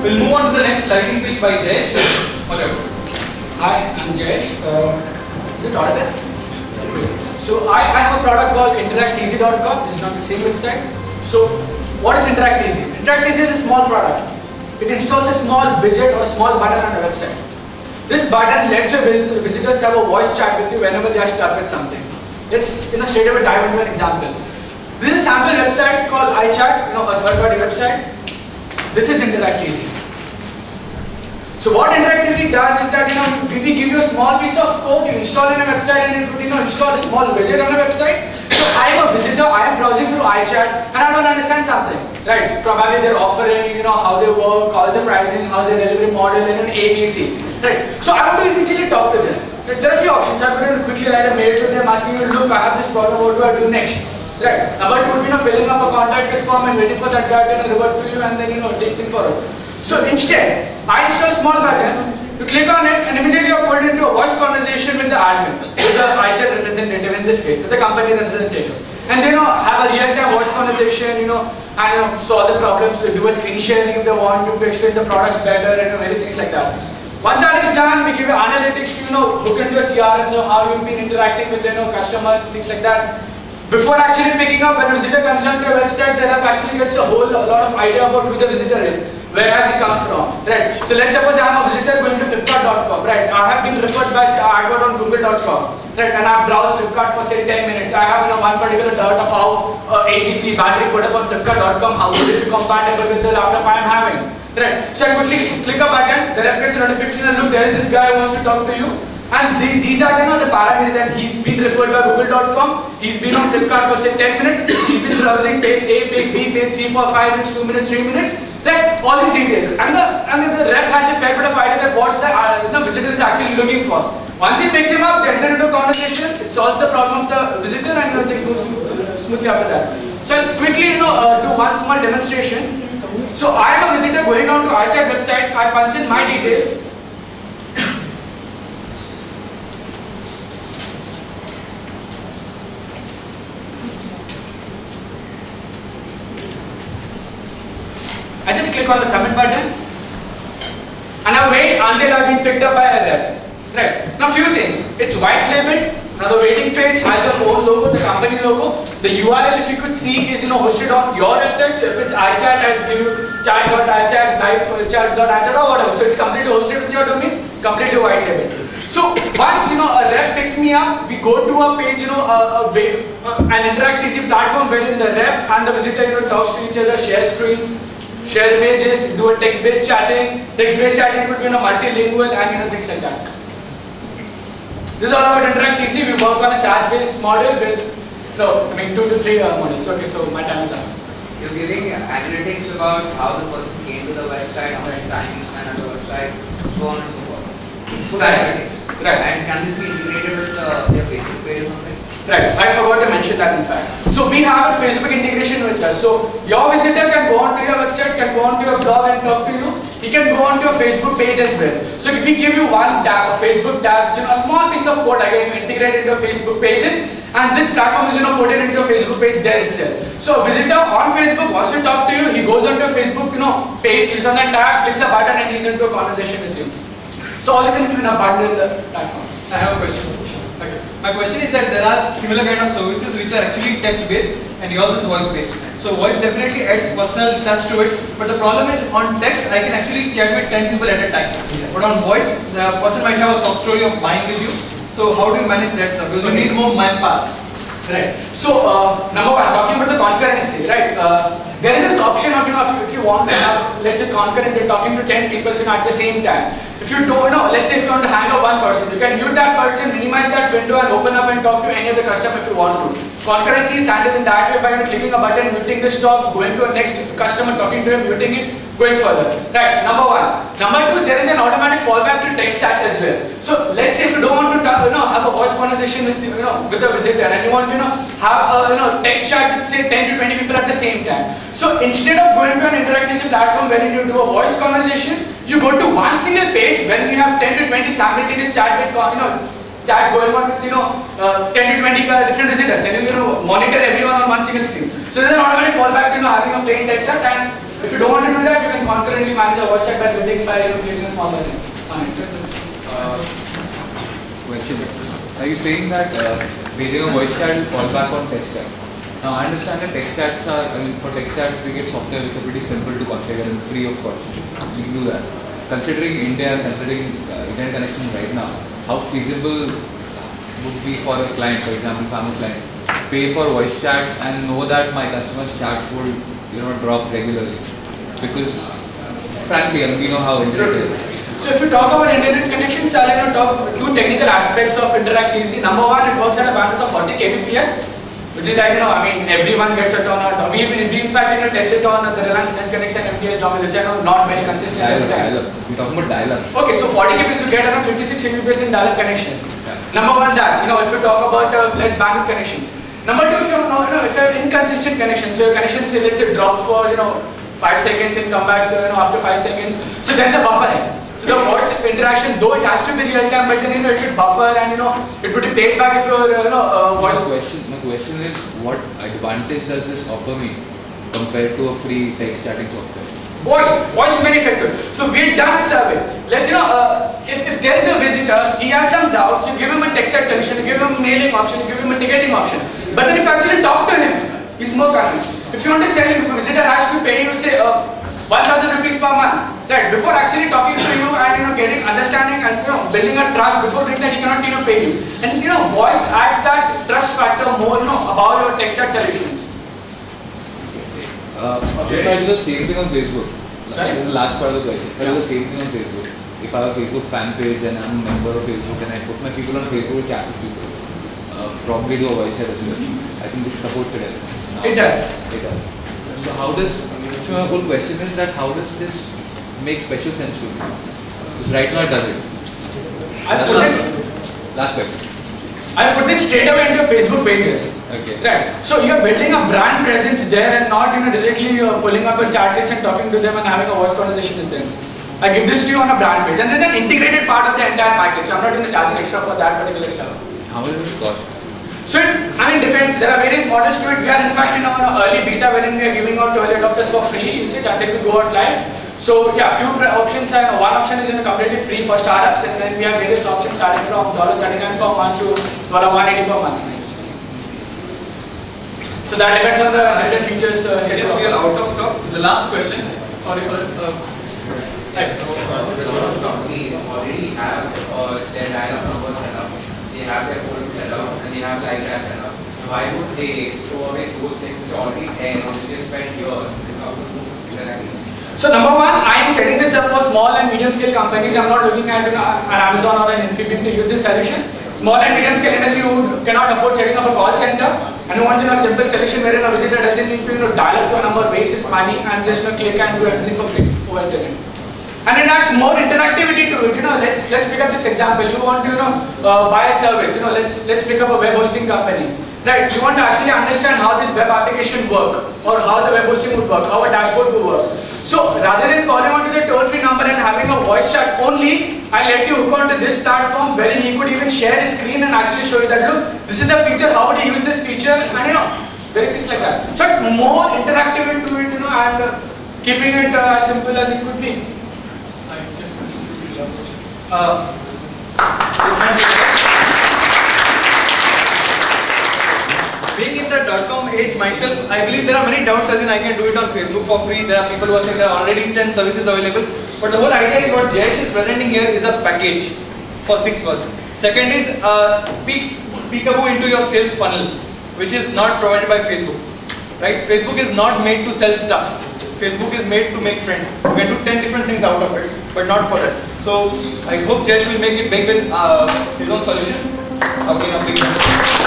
We'll move on to the next landing page by Jayesh. Whatever. Hi, I'm Jayesh. Is it audible? So I have a product called InteractEasy.com. This is not the same website. So what is InteractEasy? InteractEasy is a small product. It installs a small widget or a small button on the website. This button lets your visitors have a voice chat with you whenever they are stuck with something. Let's straight away dive into an example. This is a sample website called iChat, a third-party website. This is InteractEasy. So what InteractEasy does is that if we give you a small piece of code, you install it on a website, and it would install a small widget on a website. So I am a visitor, I am browsing through iChat, and I don't understand something, right? Probably they're offering, how they work, how the pricing, how the delivery model, and an ABC, right? So I want to immediately talk to them. There are a few options. I could quickly write a mail to them asking you, look, I have this problem, what do I do next? Right. Number two would be filling up a contact us form and waiting for that guy to revert to you and then take things forward. So instead, I install a small button, you click on it and immediately you're pulled into a voice conversation with the admin, with the iChat representative in this case, with the company representative. And have a real-time voice conversation, and solve the problems, do a screen sharing if they want to explain the products better and many things like that. Once that is done, we give you analytics to hook into a CRM, so how you've been interacting with customer, things like that. Before actually picking up, when a visitor comes onto your website, the app actually gets a lot of idea about who the visitor is. Where has he come from, right? So let's suppose I am a visitor going to Flipkart.com, right? I have been referred by advert on Google.com, right? And I have browsed Flipkart for say 10 minutes. I have one particular doubt of how ABC battery put up on Flipkart.com, how would it be compatible with the laptop I am having, right? So I quickly click a button, the app gets a notification and look, there is this guy who wants to talk to you. And these are the parameters that he's been referred by Google.com, he's been on Flipkart for say 10 minutes, he's been browsing page A, page B, page C for 5 minutes, 2 minutes, 3 minutes, right? All these details. And the rep has a fair bit of idea that what the visitor is actually looking for. Once he picks him up, they enter into a conversation, it solves the problem of the visitor and things move smoothly after that. So I'll quickly do one small demonstration. So I am a visitor going on to iChat website, I punch in my details. I just click on the submit button and I wait until I've been picked up by a rep. Right. Now few things. It's white labeled. Now the waiting page has your own logo, the company logo. The URL, if you could see, is hosted on your website. So if it's iChat, I'll give you chat.iChat, live.chat.iChat or whatever. So it's completely hosted with your domains, completely white labeled. So once a rep picks me up, we go to a page, an InteractEasy platform wherein the rep and the visitor talks to each other, share screens, share images, do a text-based chatting. Text-based chatting could be multilingual and things like that. This is all about InteractEasy. We work on a SaaS-based model with 2 to 3 models. Okay, so my time is up. You're giving analytics about how the person came to the website, how much time he spent on the website, so on and so forth. Full analytics. Right. And can this be integrated with say Facebook page or something? Right, I forgot to mention that in fact. So we have a Facebook integration with us. So your visitor can go onto your website, can go onto your blog and talk to you. He can go onto your Facebook page as well. So if we give you one tab, a Facebook tab, a small piece of code again you integrate into your Facebook pages, and this platform is put it into your Facebook page there itself. So a visitor on Facebook wants to talk to you, he goes onto your Facebook page, clicks on that tab, clicks a button and he's into a conversation with you. So all this in a bundle platform. I have a question. Okay. My question is that there are similar kind of services which are actually text-based and yours is voice-based. So voice definitely adds personal touch to it, but the problem is on text I can actually chat with 10 people at a time. But on voice, the person might have a soft story of buying with you. So how do you manage that stuff? Because you need more manpower. Right. So number one, talking about the concurrency, right? There is this option of if you want to have, let's say, concurrent, you're talking to 10 people at the same time. If you don't let's say if you want to hang up one person, you can mute that person, minimize that window and open up and talk to any other customer if you want to. Concurrency is handled in that way by clicking a button, muting the stock, going to a next customer, talking to him, muting it, going further. Right, number one. Number two, there is an automatic fallback to text chats as well. So let's say if you don't want to talk, have a voice conversation with with the visitor and you want to have a text chat with say 10 to 20 people at the same time. So instead of going to an InteractEasy platform wherein you do a voice conversation, you go to one single page when you have 10 to 20 simultaneous chat with chats going on with 10 to 20 different visitors and you monitor everyone on one single screen. So there's an automatic fallback to having a plain text chat, and If you don't want to do that, you can concurrently manage a voice chat by clicking a small button on it. Question. Are you saying that creating a voice chat will fall back on text chat? Now I understand that text chats are, for text chats we get software which are pretty simple to configure and free of cost. You can do that. Considering India and considering internet connection right now, how feasible would be for a client, for example, family client, pay for voice chats and know that my customers' chats will, drop regularly? Because frankly, we know how internet is. So if you talk about internet connections, I'll talk two technical aspects of Interact Easy. Number one, it works at a bandwidth of 40 kbps, which is like, everyone gets it on. We in fact test it on the Reliance Net Connection MTS dongle, which are not very consistent. Dial-up. We're talking about dial-up. Okay, so 40 kbps you get around 56 kbps in dial-up connection. Yeah. Number one, that if you talk about less bandwidth connections. Number two, if you if you have inconsistent connection, so your connection say let's say drops for 5 seconds and come back after 5 seconds, so there's a buffering. So the voice interaction, though it has to be real time, but then it will buffer and it would be paid back if your voice. My question is, what advantage does this offer me compared to a free text chatting software? Voice is very effective. So we've done a survey. Let's if there is a visitor, he has some doubts, you give him a text chat solution, you give him a mailing option, you give him a ticketing option. But then if you actually talk to him, he's more convinced. If you want to sell him, if a visitor has to pay you say 1,000 rupees per month, right? Before actually talking to you and getting understanding and building a trust, before doing that he cannot pay you. And voice adds that trust factor more about your text chat solutions. If I do the same thing on Facebook, the last part of the question, if I do the same thing on Facebook, if I have a Facebook fan page and I'm a member of Facebook and I put my people on Facebook, chat with people, probably do a voice chat as well. I think it supports it. It does. It does. So how does, my whole question is that how does this make special sense to you? Because right now it doesn't. Last question. I'll put this straight away into Facebook pages. Okay. Right. So you're building a brand presence there and not directly pulling up a chat list and talking to them and having a voice conversation with them. I give this to you on a brand page, and there's an integrated part of the entire package. So I'm not going to charge extra for that particular stuff. How much does it cost? So it depends. There are various models to it. We are in fact in our early beta wherein we are giving out to early adopters for free usage until we go out live. So yeah, few options and one option is completely free for startups, and then we have various options starting from $39 per month to $180 per month. So that depends on the different features. Yes, we are out of stock. The last question. Sorry for that. Right. So a lot of companies already have their dial-up number set up. They have their phone set up and they have live chat set up. Why would they throw away those things which are already there, or which they spend years in order to interact? So number one, I am setting this up for small and medium scale companies. I am not looking at an Amazon or an Infibeam to use this solution. Small and medium scale industry who cannot afford setting up a call center and who wants a simple solution wherein a visitor doesn't need to dial up to a number, waste his money and just click and do everything for free over internet. And it adds more interactivity to it. Let's pick up this example. You want to buy a service. Let's pick up a web hosting company. Right, you want to actually understand how this web application work or how the web hosting would work, how a dashboard would work. So rather than calling onto the toll-free number and having a voice chat only, I'll let you hook onto this platform wherein he could even share his screen and actually show you that look, this is the feature, how would you use this feature, and very things like that. So it's more interactive into it, and keeping it as simple as it could be. Being in the .com age myself, I believe there are many doubts as in I can do it on Facebook for free. There are people who are saying there are already 10 services available. But the whole idea is what Jayesh is presenting here is a package. First things first. Second is peekaboo into your sales funnel, which is not provided by Facebook. Right? Facebook is not made to sell stuff. Facebook is made to make friends. You can do 10 different things out of it, but not for that. So I hope Jayesh will make it big with his own solution. Okay, now please.